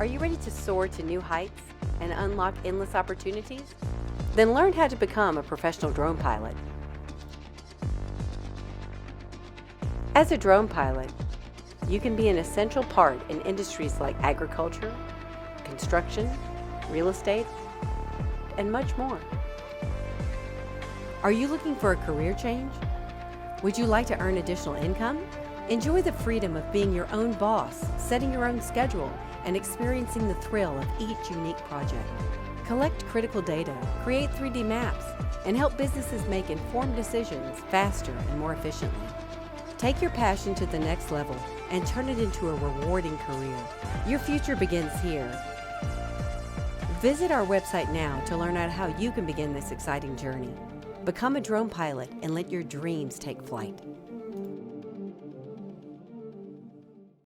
Are you ready to soar to new heights and unlock endless opportunities? Then learn how to become a professional drone pilot. As a drone pilot, you can be an essential part in industries like agriculture, construction, real estate, and much more. Are you looking for a career change? Would you like to earn additional income? Enjoy the freedom of being your own boss, setting your own schedule, and experiencing the thrill of each unique project. Collect critical data, create 3D maps, and help businesses make informed decisions faster and more efficiently. Take your passion to the next level and turn it into a rewarding career. Your future begins here. Visit our website now to learn out how you can begin this exciting journey. Become a drone pilot and let your dreams take flight.